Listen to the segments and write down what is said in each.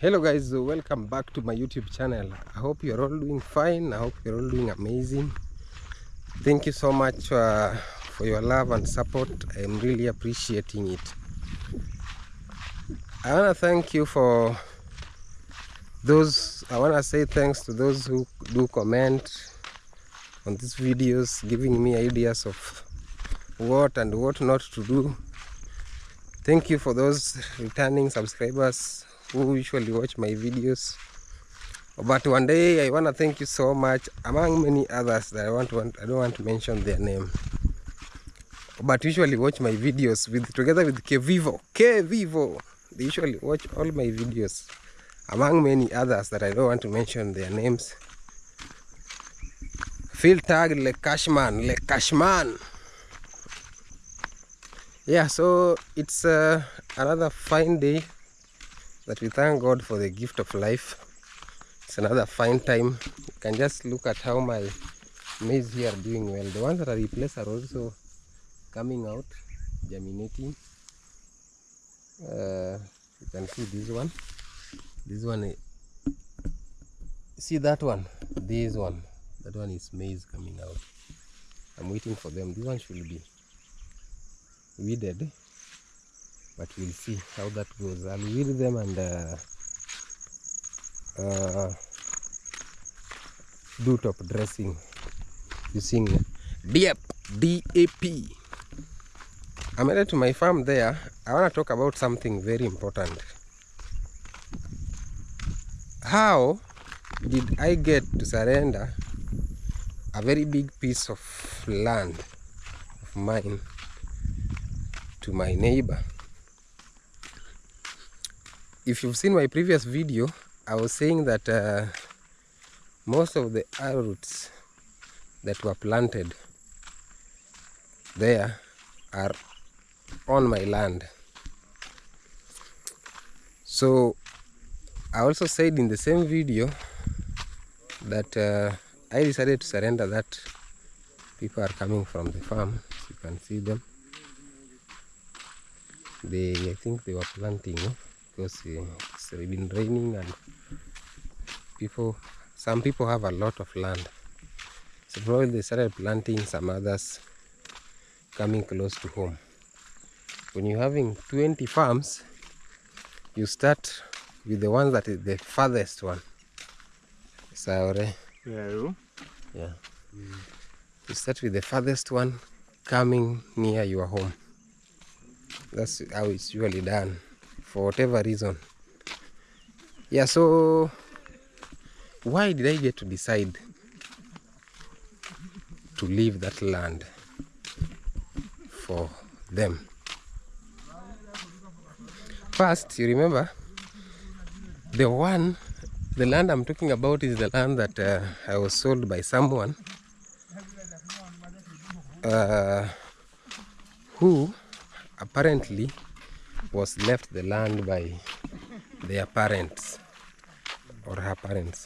Hello guys, welcome back to my YouTube channel. I hope you're all doing fine. I hope you're all doing amazing. Thank you so much for your love and support. I'm really appreciating it. I want to thank you for those. I want to say thanks to those who do comment on these videos, giving me ideas of what and what not to do. Thank you for those returning subscribers who usually watch my videos. But one day I want to thank you so much, among many others that I don't want to mention their name, but usually watch my videos together with Kevivo. They usually watch all my videos, among many others that I don't want to mention their names. Field tag Le Cashman. Yeah, so it's another fine day that we thank God for the gift of life. It's another fine time. You can just look at how my maize here are doing well. The ones that are replaced are also coming out, germinating. You can see this one. This one, see that one? This one. That one is maize coming out. I'm waiting for them. This one should be weeded, but we'll see how that goes. I'll weed them and do top dressing using DAP. I'm headed to my farm there. I want to talk about something very important. How did I get to surrender a very big piece of land of mine to my neighbor? If you've seen my previous video, I was saying that most of the arrowroots that were planted there are on my land. So I also said in the same video that I decided to surrender that. People are coming from the farm. You can see them. I think they were planting, because it's been raining and some people have a lot of land. So probably they started planting, some others coming close to home. When you're having 20 farms, you start with the one that is the farthest one. Sorry. Yeah. You start with the farthest one coming near your home. That's how it's usually done, for whatever reason. Yeah, so why did I get to decide to leave that land for them? First, you remember, the land I'm talking about is the land that I was sold by someone who apparently was left the land by their parents or her parents.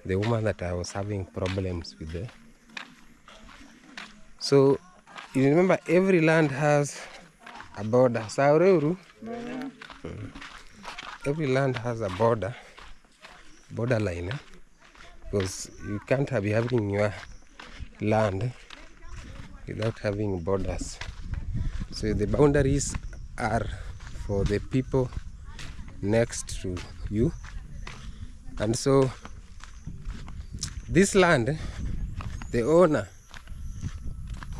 The woman that I was having problems with there. So you remember, every land has a border. Every land has a borderline, because you can't be having your land without having borders. So the boundaries are for the people next to you. And so this land, the owner,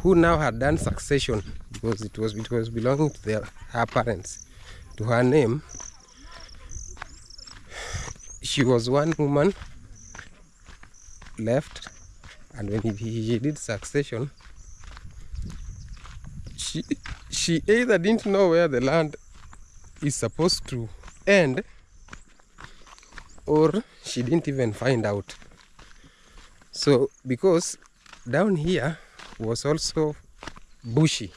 who now had done succession, because it was belonging to her parents, to her name. She was one woman left, and when he did succession, she either didn't know where the land is supposed to end, or she didn't even find out. So because down here was also bushy,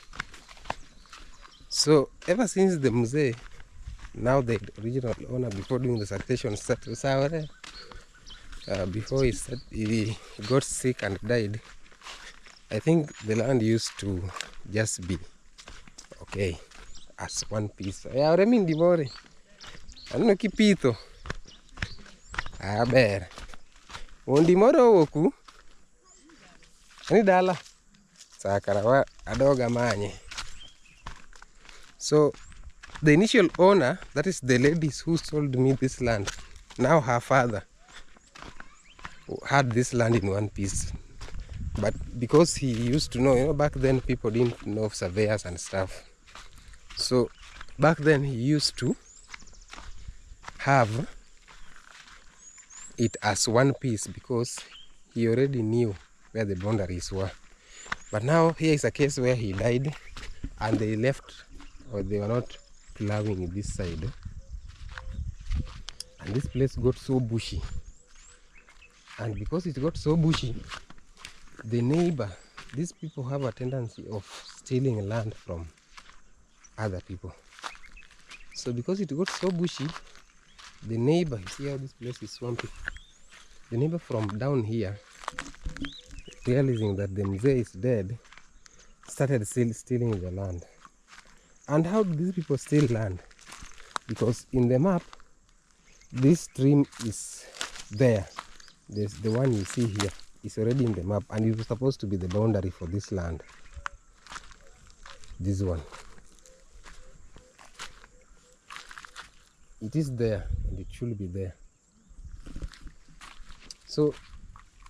so ever since the mzee, now the original owner, before doing the succession, before he got sick and died, I think the land used to just be okay as one piece. I don't know, kipito. Aber ondi moro oku ni dala sakarawa adoga manye. So the initial owner, that is the ladies who sold me this land, now her father had this land in one piece. But because he used to know, back then people didn't know of surveyors and stuff. So back then he used to have it as one piece because he already knew where the boundaries were. But now here is a case where he died and they left, or they were not plowing this side. And this place got so bushy. And because it got so bushy, the neighbor, these people have a tendency of stealing land from other people. So because it got so bushy, the neighbor, you see how this place is swampy, the neighbor from down here, realizing that the mzee is dead, started stealing the land. And how do these people steal land? Because in the map, this stream is there. There's the one you see here is already in the map, and it was supposed to be the boundary for this land. This one. It is there, and it should be there. So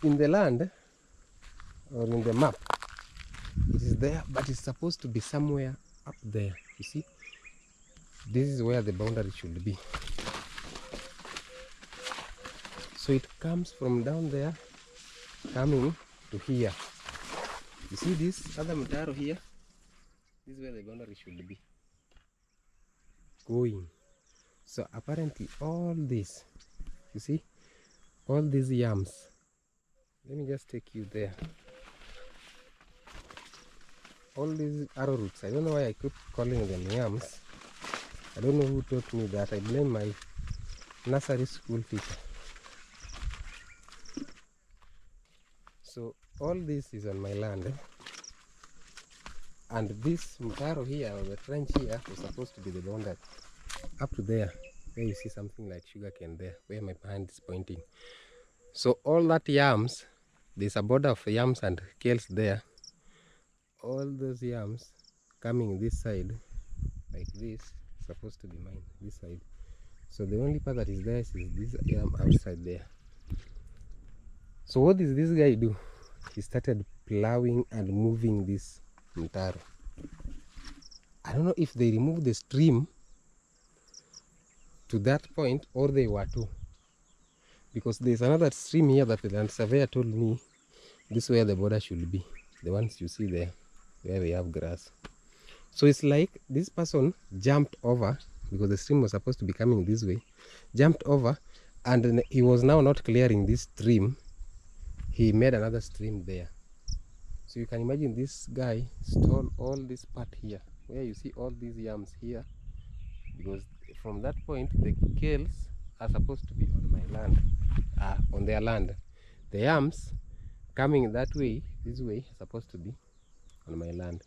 in the land, or in the map, it is there, but it's supposed to be somewhere up there. You see, this is where the boundary should be. So it comes from down there, coming to here. You see this other mtaro here? This is where the boundary should be going. So apparently all this, you see, all these yams, let me just take you there. All these arrowroots, I don't know why I keep calling them yams. I don't know who taught me that. I blame my nursery school teacher. So all this is on my land. And this mtaro here, or the trench here, was supposed to be the boundary. Up to there, where you see something like sugarcane there, where my hand is pointing. So all that yams, there's a border of yams and kales there. All those yams coming this side, like this, supposed to be mine, this side. So the only part that is there is this yam outside there. So what does this guy do? He started plowing and moving this mtaro. I don't know if they removed the stream to that point or they were to. Because there's another stream here that the land surveyor told me this is where the border should be. The ones you see there, where they have grass. So it's like this person jumped over, because the stream was supposed to be coming this way, jumped over, and he was now not clearing this stream. He made another stream there. So you can imagine this guy stole all this part here, where you see all these yams here, because from that point the kales are supposed to be on my land, on their land. The yams coming that way, this way, are supposed to be on my land.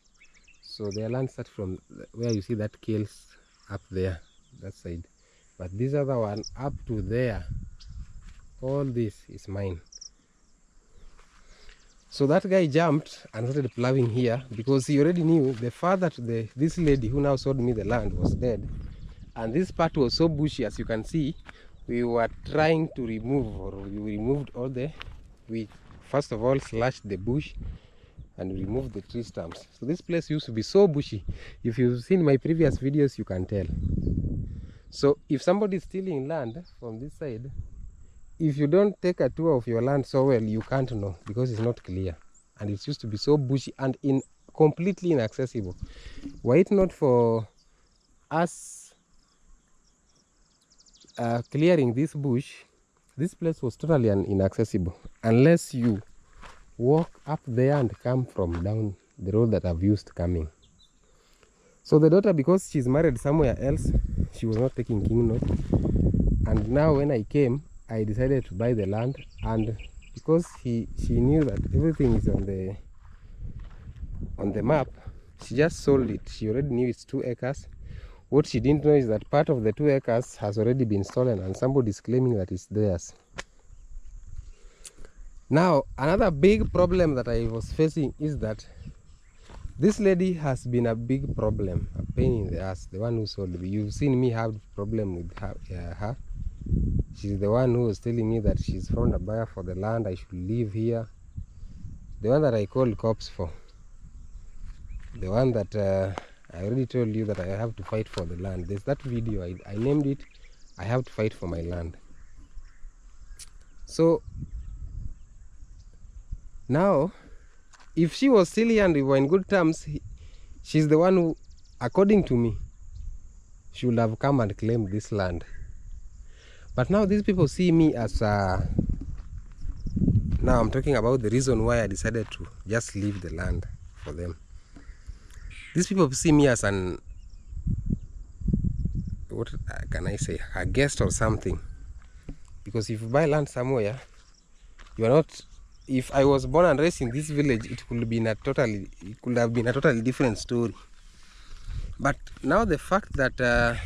So their land starts from where you see that kales up there, that side. But this other one up to there, all this is mine. So that guy jumped and started plowing here because he already knew the father to this lady who now sold me the land was dead. And this part was so bushy, as you can see. We were trying to remove, or we removed all we first of all slashed the bush and removed the tree stumps. So this place used to be so bushy. If you've seen my previous videos, you can tell. So if somebody is stealing land from this side, if you don't take a tour of your land so well, you can't know, because it's not clear. And it used to be so bushy and completely inaccessible. Were it not for us clearing this bush, this place was totally inaccessible unless you walk up there and come from down the road that I've used coming. So the daughter, because she's married somewhere else, she was not taking King Note. And now when I came, I decided to buy the land, and because she knew that everything is on the map, she just sold it. She already knew it's 2 acres. What she didn't know is that part of the 2 acres has already been stolen and somebody is claiming that it's theirs. Now, another big problem that I was facing is that this lady has been a big problem, a pain in the ass, the one who sold me. You've seen me have problem with her. She's the one who was telling me that she's found a buyer for the land, I should live here. The one that I called cops for. The one that I already told you that I have to fight for the land. There's that video, I named it, I have to fight for my land. So, now, if she was still here and we were in good terms, she's the one who, according to me, should have come and claimed this land. But now these people see me as a... Now I'm talking about the reason why I decided to just leave the land for them. These people see me as an... what can I say? A guest or something. Because if you buy land somewhere, you are not... If I was born and raised in this village, it could have been a totally different story. But now the fact that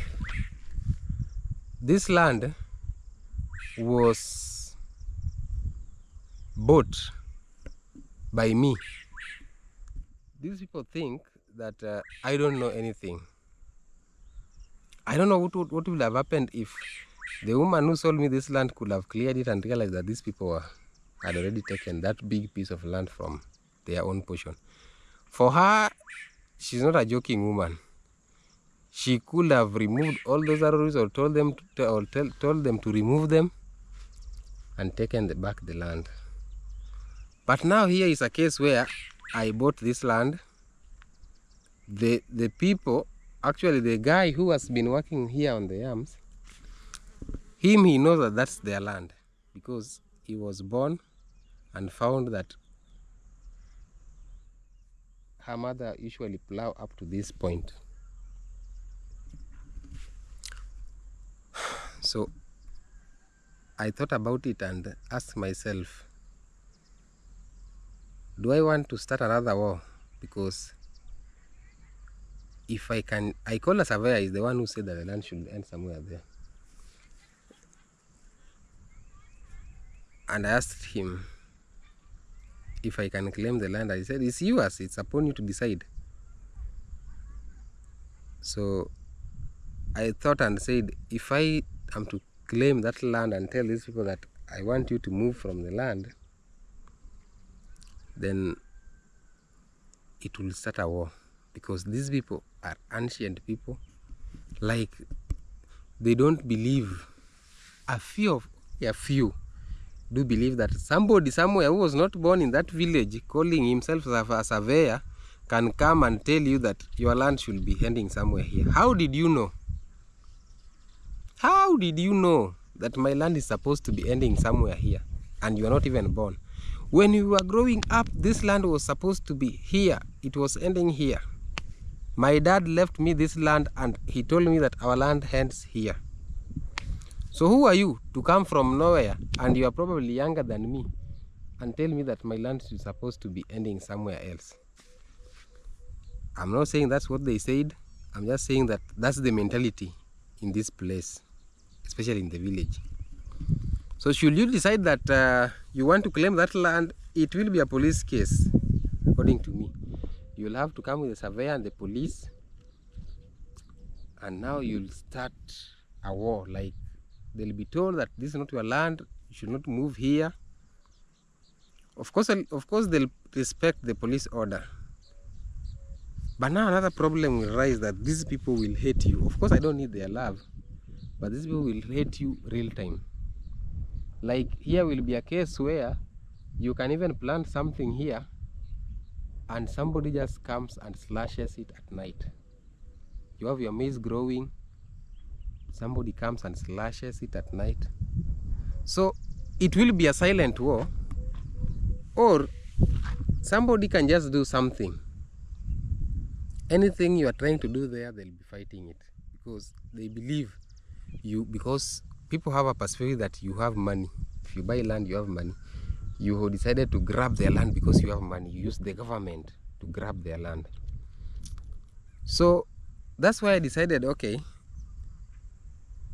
this land was bought by me, these people think that I don't know anything. I don't know what would have happened if the woman who sold me this land could have cleared it and realized that these people had already taken that big piece of land from their own portion. For her, she's not a joking woman. She could have removed all those arrows or told them to remove them and taken back the land. But now here is a case where I bought this land. The people, actually the guy who has been working here on the yams, he knows that that's their land because he was born and found that her mother usually plow up to this point. So I thought about it and asked myself, do I want to start another war? Because if I can, I call a surveyor, is the one who said that the land should end somewhere there. And I asked him if I can claim the land. I said, it's yours, it's upon you to decide. So I thought and said, if I am to claim that land and tell these people that I want you to move from the land, then it will start a war. Because these people are ancient people. Like, they don't believe, a few do believe that somebody somewhere who was not born in that village, calling himself a surveyor, can come and tell you that your land should be ending somewhere here. How did you know? How did you know that my land is supposed to be ending somewhere here and you are not even born? When you were growing up, this land was supposed to be here. It was ending here. My dad left me this land and he told me that our land ends here. So who are you to come from nowhere, and you are probably younger than me, and tell me that my land is supposed to be ending somewhere else? I'm not saying that's what they said. I'm just saying that that's the mentality in this place, especially in the village. So should you decide that you want to claim that land, it will be a police case, according to me. You'll have to come with a surveyor and the police, and now you'll start a war. Like, they'll be told that this is not your land, you should not move here. Of course they'll respect the police order. But now another problem will rise, that these people will hate you. Of course I don't need their love, but these people will hate you real time. Like, here will be a case where you can even plant something here and somebody just comes and slashes it at night. You have your maize growing, somebody comes and slashes it at night. So it will be a silent war, or somebody can just do something. Anything you are trying to do there, they'll be fighting it, because they believe you, because people have a perspective that you have money. If you buy land, you have money. You decided to grab their land because you have money. You use the government to grab their land. So that's why I decided, okay,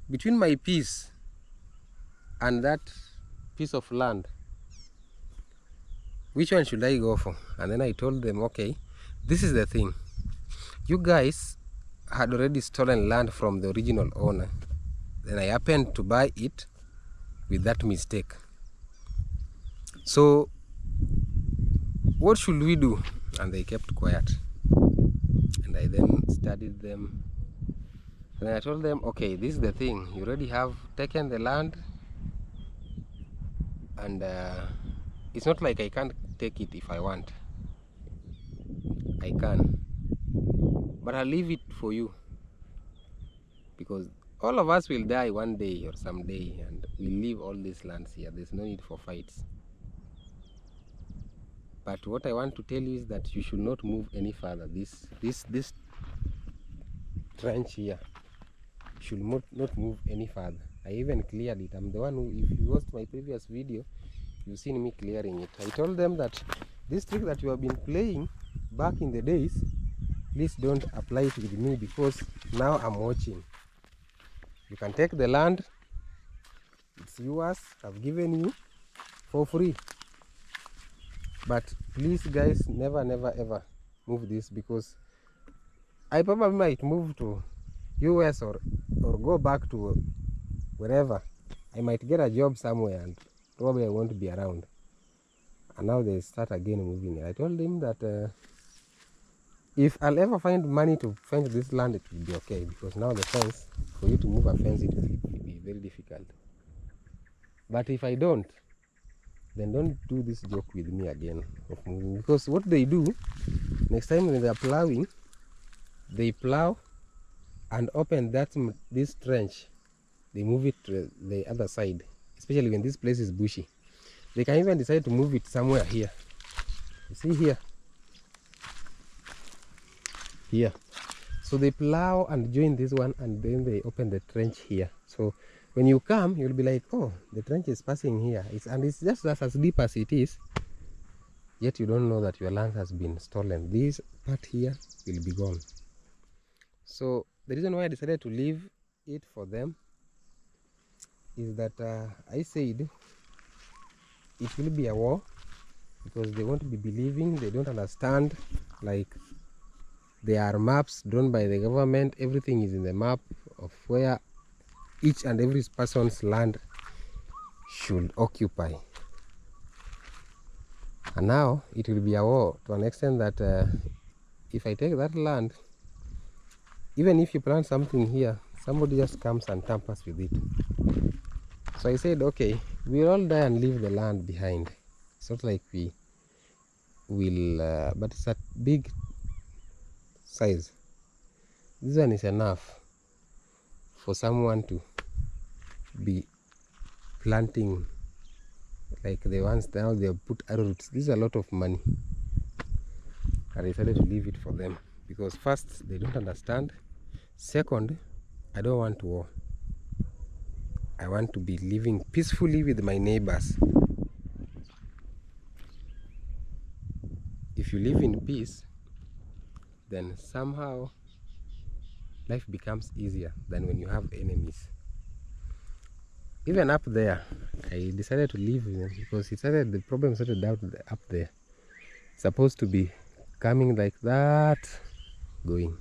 between my piece and that piece of land, which one should I go for? And then I told them, okay, this is the thing. You guys had already stolen land from the original owner. Then I happened to buy it with that mistake. So what should we do? And they kept quiet. And I then studied them. And I told them, okay, this is the thing. You already have taken the land, and it's not like I can't take it if I want. I can. But I'll leave it for you. Because all of us will die one day or someday, and we'll leave all these lands here. There's no need for fights. But what I want to tell you is that you should not move any further. This trench here should not move any further. I even cleared it. I'm the one who, if you watched my previous video, you've seen me clearing it. I told them that this trick that you have been playing back in the days, please don't apply it with me, because now I'm watching. You can take the land, it's yours, I've given you for free. But please guys, never ever move this, because I probably might move to US or go back to wherever. I might get a job somewhere and probably I won't be around. And now they start again moving it. I told him that if I'll ever find money to fence this land, it will be okay, because now the fence, for you to move a fence, it will be very difficult. But if I don't, then don't do this joke with me again of moving, because what they do next time when they are plowing, they plow and open this trench, they move it to the other side, especially when this place is bushy. They can even decide to move it somewhere here. You see here. So they plow and join this one, and then they open the trench here. So when you come, you'll be like, oh, the trench is passing here. And it's just as deep as it is, yet you don't know that your land has been stolen. This part here will be gone. So the reason why I decided to leave it for them is that I said it will be a war, because they won't be believing, they don't understand. Like, there are maps drawn by the government, everything is in the map of where each and every person's land should occupy. And now it will be a war to an extent that if I take that land, even if you plant something here, somebody just comes and tampers with it. So I said, okay, we'll all die and leave the land behind. It's not like we will, but it's a big size. This one is enough for someone to be planting, like the ones now they have put arrowroots. This is a lot of money. I decided to leave it for them, because first, they don't understand. Second, I don't want war. I want to be living peacefully with my neighbors. If you live in peace, then somehow life becomes easier than when you have enemies. Even up there, I decided to leave because the problem started out up there. It's supposed to be coming like that, going.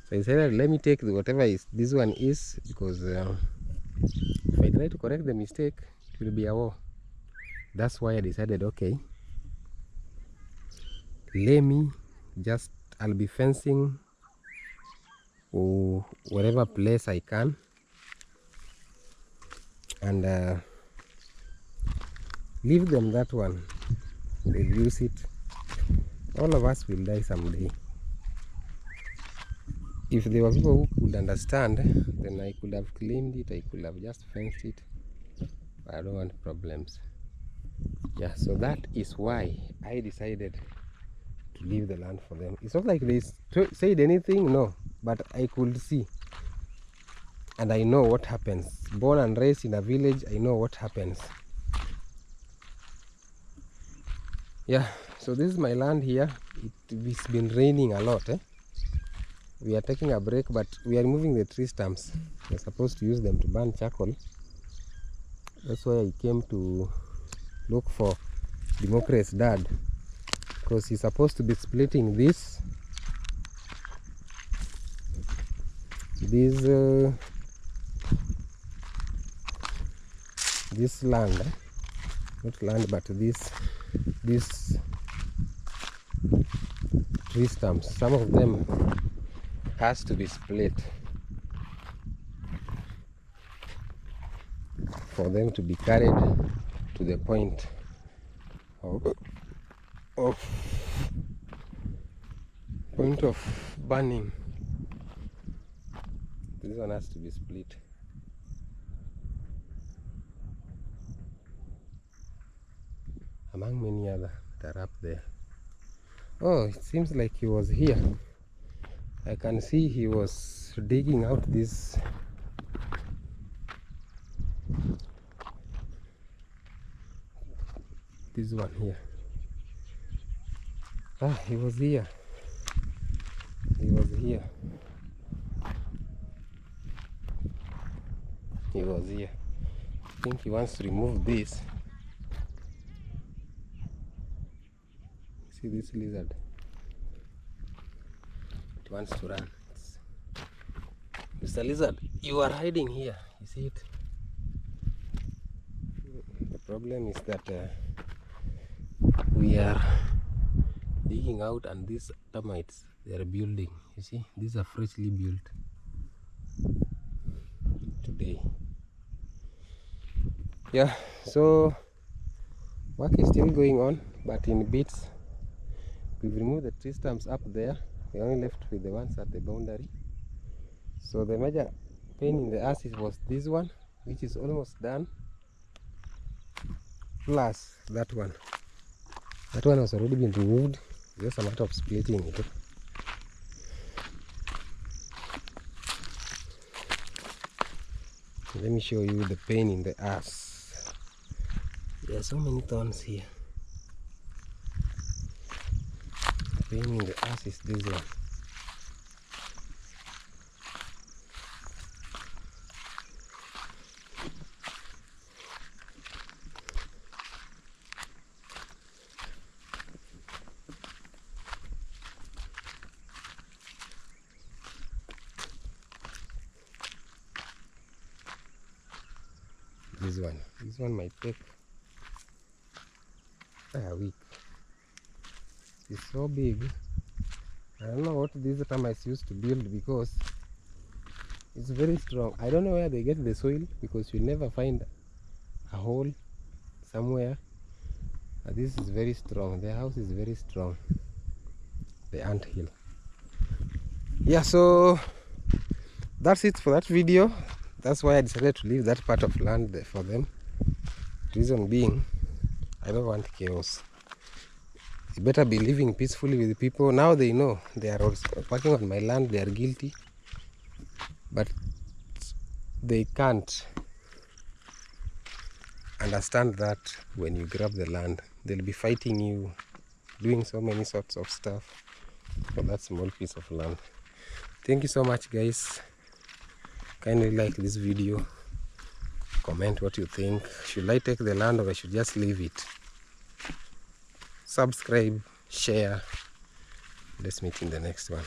So I decided, let me take whatever this one is, because if I try to correct the mistake, it will be a war. That's why I decided, okay, let me just, I'll be fencing or whatever place I can, and leave them that one. They'll use it. All of us will die someday. If there were people who could understand, then I could have claimed it, I could have just fenced it. But I don't want problems. Yeah, so that is why I decided to leave the land for them. It's not like they said anything, no, but I could see. And I know what happens. Born and raised in a village, I know what happens. Yeah, so this is my land here. It's been raining a lot. we are taking a break, but we are removing the tree stumps. We're supposed to use them to burn charcoal. That's why I came to look for Democrate's dad, because he's supposed to be splitting this land, not land, but this tree stumps. Some of them has to be split for them to be carried to the point of burning. This one has to be split. Among many other that are up there. Oh, it seems like he was here. I can see he was digging out this one here. He was here. He was here. I think he wants to remove this. See this lizard? It wants to run. Mr. Lizard, you are hiding here. You see it? The problem is that we are digging out, and these termites, they are building. You see, these are freshly built today. Yeah, so work is still going on, but in bits. We've removed the tree stumps up there. We only left with the ones at the boundary. So the major pain in the ass was this one, which is almost done, plus that one. That one has already been removed. Just a matter of splitting it. Let me show you the pain in the ass. There are so many thorns here. The pain in the ass is this one. This one might take a week. It's so big. I don't know what these termites used to build, because it's very strong. I don't know where they get the soil, because you'll never find a hole somewhere. This is very strong. The house is very strong. The ant hill. Yeah, so that's it for that video. That's why I decided to leave that part of land there for them. Reason being, I don't want chaos. You better be living peacefully with people. Now they know they are also working on my land. They are guilty, but they can't understand that when you grab the land, they'll be fighting you, doing so many sorts of stuff for that small piece of land. Thank you so much, guys. Kindly like this video, comment what you think. Should I take the land, or I should just leave it? Subscribe, share. Let's meet in the next one.